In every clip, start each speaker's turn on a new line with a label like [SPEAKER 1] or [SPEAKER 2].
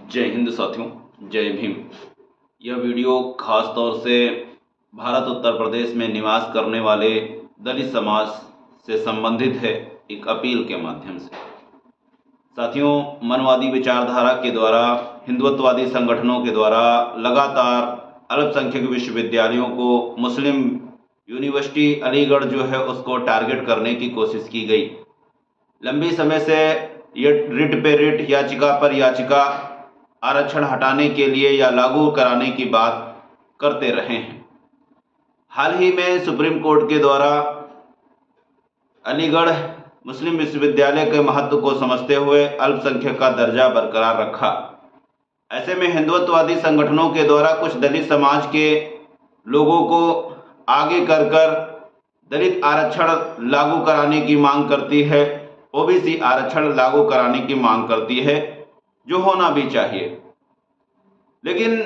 [SPEAKER 1] जय हिंद साथियों, जय भीम। यह वीडियो खास तौर से भारत उत्तर प्रदेश में निवास करने वाले दलित समाज से संबंधित है, एक अपील के माध्यम से। साथियों, मनवादी विचारधारा के द्वारा, हिंदुत्ववादी संगठनों के द्वारा लगातार अल्पसंख्यक विश्वविद्यालयों को, मुस्लिम यूनिवर्सिटी अलीगढ़ जो है उसको टारगेट करने की कोशिश की गई। लंबी समय से ये रिट पे रिट, याचिका पर याचिका आरक्षण हटाने के लिए या लागू कराने की बात करते रहे हैं। हाल ही में सुप्रीम कोर्ट के द्वारा अलीगढ़ मुस्लिम विश्वविद्यालय के महत्व को समझते हुए अल्पसंख्यक का दर्जा बरकरार रखा। ऐसे में हिंदुत्ववादी संगठनों के द्वारा कुछ दलित समाज के लोगों को आगे कर दलित आरक्षण लागू कराने की मांग करती है, ओबीसी आरक्षण लागू कराने की मांग करती है, जो होना भी चाहिए। लेकिन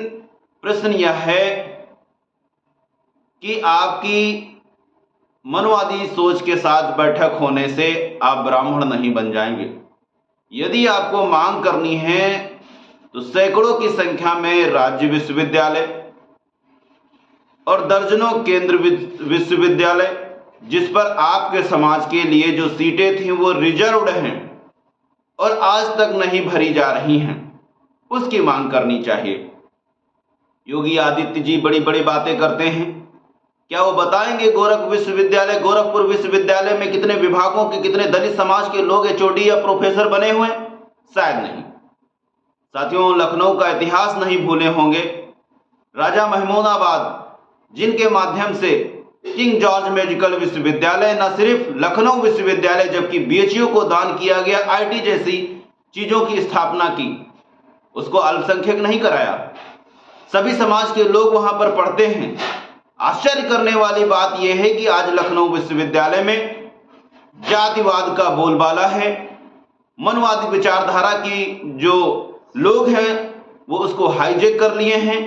[SPEAKER 1] प्रश्न यह है कि आपकी मनवादी सोच के साथ बैठक होने से आप ब्राह्मण नहीं बन जाएंगे। यदि आपको मांग करनी है तो सैकड़ों की संख्या में राज्य विश्वविद्यालय और दर्जनों केंद्र विश्वविद्यालय, जिस पर आपके समाज के लिए जो सीटें थीं वो रिजर्व्ड हैं और आज तक नहीं भरी जा रही हैं, उसकी मांग करनी चाहिए। योगी आदित्य जी बड़ी बड़ी बातें करते हैं, क्या वो बताएंगे गोरखपुर विश्वविद्यालय में कितने विभागों के, कितने दलित समाज के लोग एचओडी या प्रोफेसर बने हुए? शायद नहीं। साथियों, लखनऊ का इतिहास नहीं भूले होंगे। राजा महमूदाबाद, जिनके माध्यम से किंग जॉर्ज मेडिकल विश्वविद्यालय, न सिर्फ लखनऊ विश्वविद्यालय जबकि बीएचयू को दान किया गया, आईटी जैसी चीजों की स्थापना की, उसको अल्पसंख्यक नहीं कराया। सभी समाज के लोग वहां पर पढ़ते हैं। आश्चर्य करने वाली बात यह है कि आज लखनऊ विश्वविद्यालय में जातिवाद का बोलबाला है। मनवादी विचारधारा की जो लोग हैं वो उसको हाईजैक कर लिए हैं।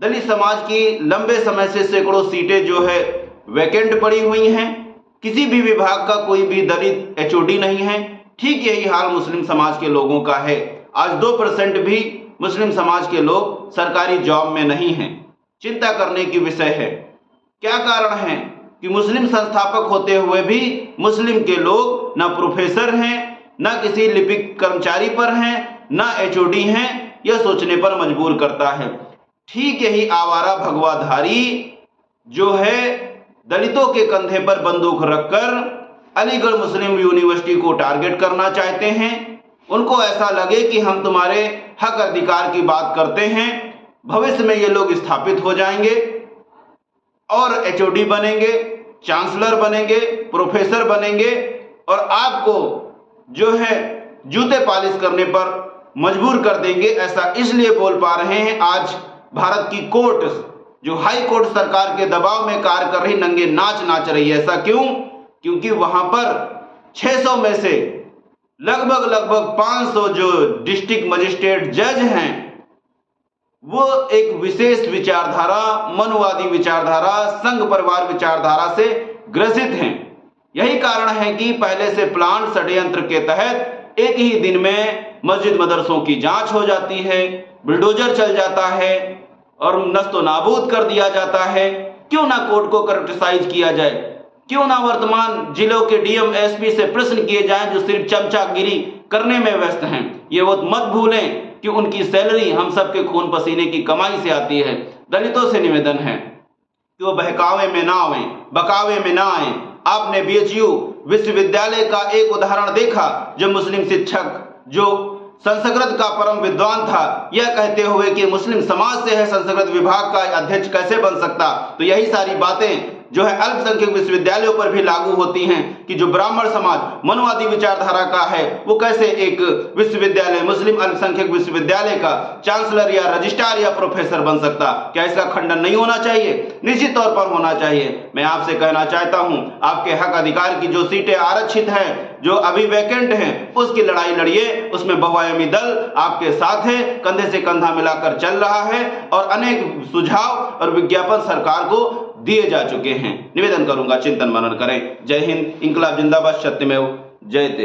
[SPEAKER 1] दलित समाज की लंबे समय से सैकड़ों सीटें जो है वैकेंट पड़ी हुई हैं। किसी भी विभाग का कोई भी दलित एचओडी नहीं है। ठीक यही हाल मुस्लिम समाज के लोगों का है। आज 2% भी मुस्लिम समाज के लोग सरकारी जॉब में नहीं हैं। चिंता करने की विषय है। क्या कारण है कि मुस्लिम संस्थापक होते हुए भी मुस्लिम के लोग न प्रोफेसर हैं, न किसी लिपिक कर्मचारी पर हैं, न एचओडी हैं? यह सोचने पर मजबूर करता है। ठीक यही आवारा भगवाधारी जो है दलितों के कंधे पर बंदूक रखकर अलीगढ़ मुस्लिम यूनिवर्सिटी को टारगेट करना चाहते हैं। उनको ऐसा लगे कि हम तुम्हारे हक अधिकार की बात करते हैं, भविष्य में ये लोग स्थापित हो जाएंगे और एचओडी बनेंगे, चांसलर बनेंगे, प्रोफेसर बनेंगे और आपको जो है जूते पालिश करने पर मजबूर कर देंगे। ऐसा इसलिए बोल पा रहे हैं आज भारत की कोर्ट, जो हाई कोर्ट सरकार के दबाव में कार्य कर रही, नंगे नाच नाच रही है। ऐसा क्यों? क्योंकि वहां पर 600 में से लगभग 500 जो डिस्ट्रिक्ट मजिस्ट्रेट जज हैं वो एक विशेष विचारधारा, मनवादी विचारधारा, संघ परिवार विचारधारा से ग्रसित हैं। यही कारण है कि पहले से प्लान षड्यंत्र के तहत एक ही दिन में मस्जिद मदरसों की जांच हो जाती है, बुलडोजर चल जाता है और नस्तो नाबूद कर दिया जाता है। क्यों ना कोर्ट को क्रिटिसाइज किया जाए? क्यों ना वर्तमान जिलों के डीएम एसपी से प्रश्न किए जाएं जो सिर्फ चमचागिरी करने में व्यस्त हैं? ये वो मत भूलें कि उनकी सैलरी हम सबके खून पसीने की कमाई से आती है। दलितों से निवेदन है कि वो बहकावे में ना आए, बकावे में ना आए। आपने बीएचयू विश्वविद्यालय का एक उदाहरण देखा, जो मुस्लिम शिक्षक जो संस्कृत का परम विद्वान था, यह कहते हुए कि मुस्लिम समाज से है, संस्कृत विभाग का अध्यक्ष कैसे बन सकता? तो यही सारी बातें जो है अल्पसंख्यक विश्वविद्यालयों पर भी लागू होती हैं कि जो ब्राह्मण समाज मनवादी विचारधारा का है वो कैसे एक विश्वविद्यालय, मुस्लिम अल्पसंख्यक विश्वविद्यालय का चांसलर या रजिस्ट्रार या प्रोफेसर बन सकता? क्या इसका खंडन नहीं होना चाहिए? निश्चित तौर पर होना चाहिए। मैं आपसे कहना चाहता हूं, आपके हक अधिकार की जो सीटें आरक्षित हैं, जो अभी वैकेंट हैं, उसकी लड़ाई लड़िए। उसमें बहुआयामी दल आपके साथ है, कंधे से कंधा मिलाकर चल रहा है और अनेक सुझाव और विज्ञापन सरकार को दिए जा चुके हैं। निवेदन करूंगा, चिंतन मनन करें। जय हिंद, इंकलाब जिंदाबाद, सत्यमेव जयते।